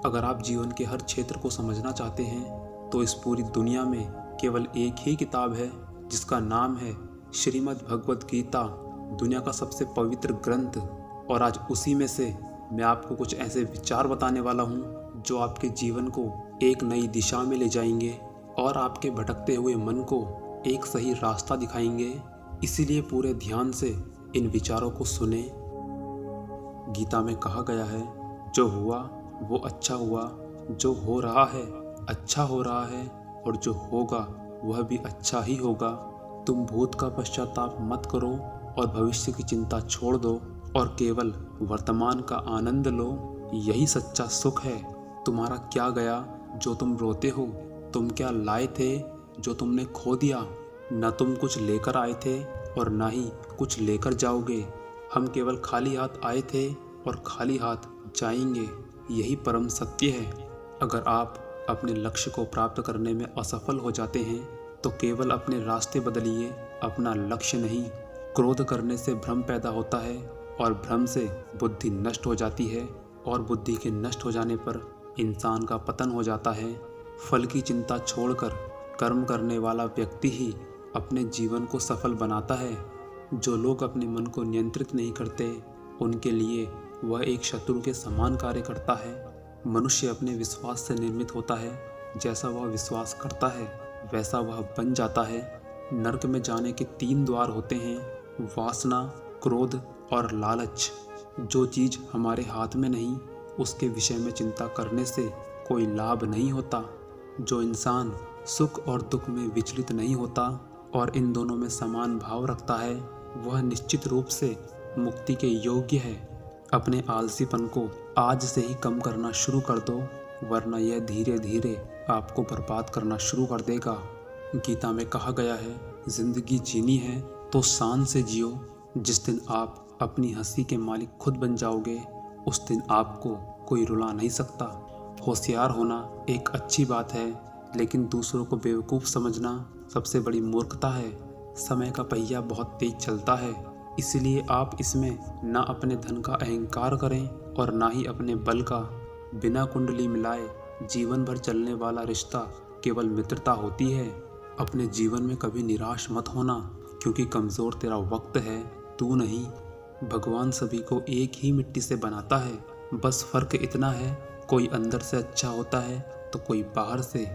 अगर आप जीवन के हर क्षेत्र को समझना चाहते हैं तो इस पूरी दुनिया में केवल एक ही किताब है जिसका नाम है श्रीमद् भगवद गीता, दुनिया का सबसे पवित्र ग्रंथ। और आज उसी में से मैं आपको कुछ ऐसे विचार बताने वाला हूँ जो आपके जीवन को एक नई दिशा में ले जाएंगे और आपके भटकते हुए मन को एक सही रास्ता दिखाएंगे। इसीलिए पूरे ध्यान से इन विचारों को सुने। गीता में कहा गया है, जो हुआ वो अच्छा हुआ, जो हो रहा है अच्छा हो रहा है, और जो होगा वह भी अच्छा ही होगा। तुम भूत का पश्चाताप मत करो और भविष्य की चिंता छोड़ दो और केवल वर्तमान का आनंद लो। यही सच्चा सुख है। तुम्हारा क्या गया जो तुम रोते हो? तुम क्या लाए थे जो तुमने खो दिया? न तुम कुछ लेकर आए थे और ना ही कुछ लेकर जाओगे। हम केवल खाली हाथ आए थे और खाली हाथ जाएंगे। यही परम सत्य है। अगर आप अपने लक्ष्य को प्राप्त करने में असफल हो जाते हैं तो केवल अपने रास्ते बदलिए, अपना लक्ष्य नहीं। क्रोध करने से भ्रम पैदा होता है और भ्रम से बुद्धि नष्ट हो जाती है और बुद्धि के नष्ट हो जाने पर इंसान का पतन हो जाता है। फल की चिंता छोड़कर कर्म करने वाला व्यक्ति ही अपने जीवन को सफल बनाता है। जो लोग अपने मन को नियंत्रित नहीं करते उनके लिए वह एक शत्रु के समान कार्य करता है। मनुष्य अपने विश्वास से निर्मित होता है। जैसा वह विश्वास करता है वैसा वह बन जाता है। नरक में जाने के 3 द्वार होते हैं, वासना, क्रोध और लालच। जो चीज़ हमारे हाथ में नहीं उसके विषय में चिंता करने से कोई लाभ नहीं होता। जो इंसान सुख और दुख में विचलित नहीं होता और इन दोनों में समान भाव रखता है वह निश्चित रूप से मुक्ति के योग्य है। अपने आलसीपन को आज से ही कम करना शुरू कर दो, वरना यह धीरे धीरे आपको बर्बाद करना शुरू कर देगा। गीता में कहा गया है, जिंदगी जीनी है तो शान से जियो। जिस दिन आप अपनी हंसी के मालिक खुद बन जाओगे उस दिन आपको कोई रुला नहीं सकता। होशियार होना एक अच्छी बात है, लेकिन दूसरों को बेवकूफ़ समझना सबसे बड़ी मूर्खता है। समय का पहिया बहुत तेज चलता है, इसलिए आप इसमें ना अपने धन का अहंकार करें और ना ही अपने बल का। बिना कुंडली मिलाए जीवन भर चलने वाला रिश्ता केवल मित्रता होती है। अपने जीवन में कभी निराश मत होना, क्योंकि कमज़ोर तेरा वक्त है, तू नहीं। भगवान सभी को एक ही मिट्टी से बनाता है, बस फ़र्क इतना है, कोई अंदर से अच्छा होता है तो कोई बाहर से।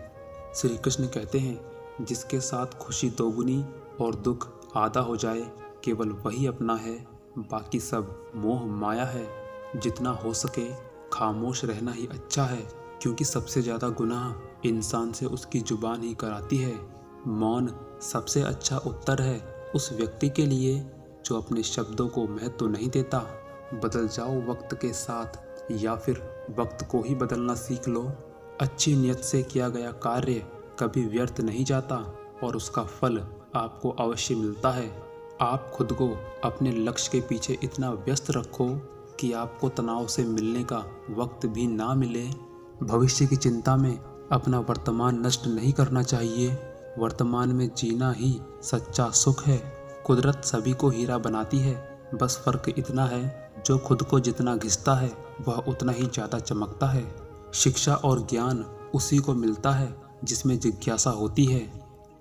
श्री कृष्ण कहते हैं, जिसके साथ खुशी दोगुनी और दुख आधा हो जाए केवल वही अपना है, बाकी सब मोह माया है। जितना हो सके खामोश रहना ही अच्छा है, क्योंकि सबसे ज़्यादा गुनाह इंसान से उसकी जुबान ही कराती है। मौन सबसे अच्छा उत्तर है उस व्यक्ति के लिए जो अपने शब्दों को महत्व नहीं देता। बदल जाओ वक्त के साथ या फिर वक्त को ही बदलना सीख लो। अच्छी नियत से किया गया कार्य कभी व्यर्थ नहीं जाता और उसका फल आपको अवश्य मिलता है। आप खुद को अपने लक्ष्य के पीछे इतना व्यस्त रखो कि आपको तनाव से मिलने का वक्त भी ना मिले। भविष्य की चिंता में अपना वर्तमान नष्ट नहीं करना चाहिए। वर्तमान में जीना ही सच्चा सुख है। कुदरत सभी को हीरा बनाती है, बस फर्क इतना है, जो खुद को जितना घिसता है वह उतना ही ज़्यादा चमकता है। शिक्षा और ज्ञान उसी को मिलता है जिसमें जिज्ञासा होती है।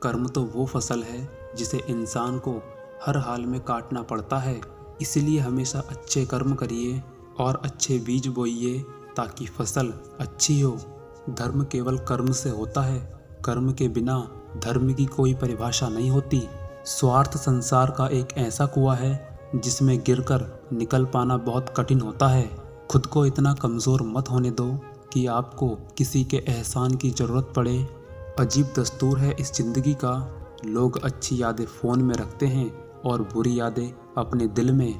कर्म तो वो फसल है जिसे इंसान को हर हाल में काटना पड़ता है। इसलिए हमेशा अच्छे कर्म करिए और अच्छे बीज बोइए ताकि फसल अच्छी हो। धर्म केवल कर्म से होता है, कर्म के बिना धर्म की कोई परिभाषा नहीं होती। स्वार्थ संसार का एक ऐसा कुआं है जिसमें गिरकर निकल पाना बहुत कठिन होता है। खुद को इतना कमज़ोर मत होने दो कि आपको किसी के एहसान की ज़रूरत पड़े। अजीब दस्तूर है इस ज़िंदगी का, लोग अच्छी यादें फ़ोन में रखते हैं और बुरी यादें अपने दिल में।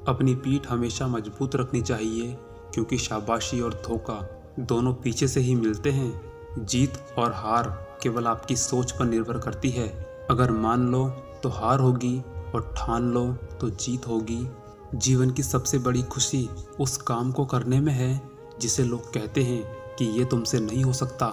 अपनी पीठ हमेशा मजबूत रखनी चाहिए, क्योंकि शाबाशी और धोखा दोनों पीछे से ही मिलते हैं। जीत और हार केवल आपकी सोच पर निर्भर करती है। अगर मान लो तो हार होगी और ठान लो तो जीत होगी। जीवन की सबसे बड़ी खुशी उस काम को करने में है जिसे लोग कहते हैं कि ये तुमसे नहीं हो सकता।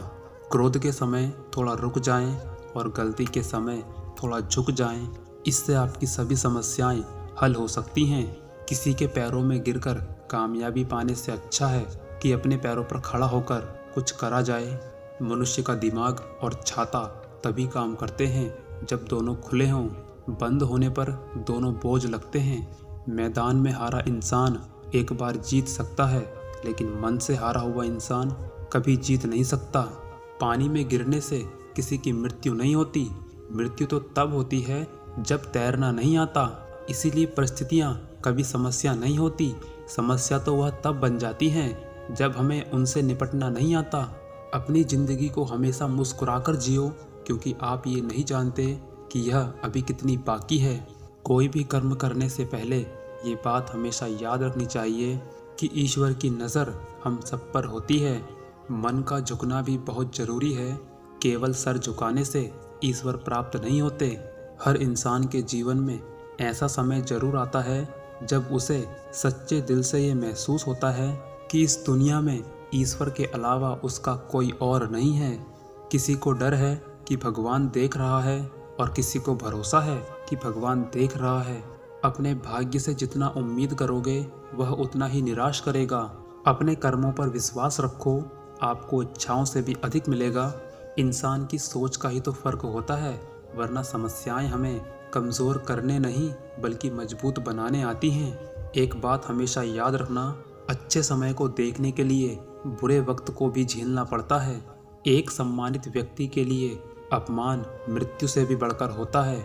क्रोध के समय थोड़ा रुक जाएं और गलती के समय थोड़ा झुक जाएं। इससे आपकी सभी समस्याएं हल हो सकती हैं। किसी के पैरों में गिरकर कामयाबी पाने से अच्छा है कि कि अपने पैरों पर खड़ा होकर कुछ करा जाए। मनुष्य का दिमाग और छाता तभी काम करते हैं जब दोनों खुले हों। बंद होने पर दोनों बोझ लगते हैं। मैदान में हारा इंसान एक बार जीत सकता है, लेकिन मन से हारा हुआ इंसान कभी जीत नहीं सकता। पानी में गिरने से किसी की मृत्यु नहीं होती। मृत्यु तो तब होती है जब तैरना नहीं आता। इसीलिए परिस्थितियाँ कभी समस्या नहीं होती। समस्या तो वह तब बन जाती हैं जब हमें उनसे निपटना नहीं आता। अपनी ज़िंदगी को हमेशा मुस्कुराकर जियो, क्योंकि आप ये नहीं जानते कि यह अभी कितनी बाकी है। कोई भी कर्म करने से पहले ये बात हमेशा याद रखनी चाहिए कि ईश्वर की नज़र हम सब पर होती है। मन का झुकना भी बहुत ज़रूरी है। केवल सर झुकाने से ईश्वर प्राप्त नहीं होते। हर इंसान के जीवन में ऐसा समय जरूर आता है जब उसे सच्चे दिल से ये महसूस होता है कि इस दुनिया में ईश्वर के अलावा उसका कोई और नहीं है। किसी को डर है कि भगवान देख रहा है और किसी को भरोसा है कि भगवान देख रहा है। अपने भाग्य से जितना उम्मीद करोगे वह उतना ही निराश करेगा। अपने कर्मों पर विश्वास रखो, आपको इच्छाओं से भी अधिक मिलेगा। इंसान की सोच का ही तो फर्क होता है, वरना समस्याएं हमें कमज़ोर करने नहीं बल्कि मजबूत बनाने आती हैं। एक बात हमेशा याद रखना, अच्छे समय को देखने के लिए बुरे वक्त को भी झेलना पड़ता है। एक सम्मानित व्यक्ति के लिए अपमान मृत्यु से भी बढ़कर होता है।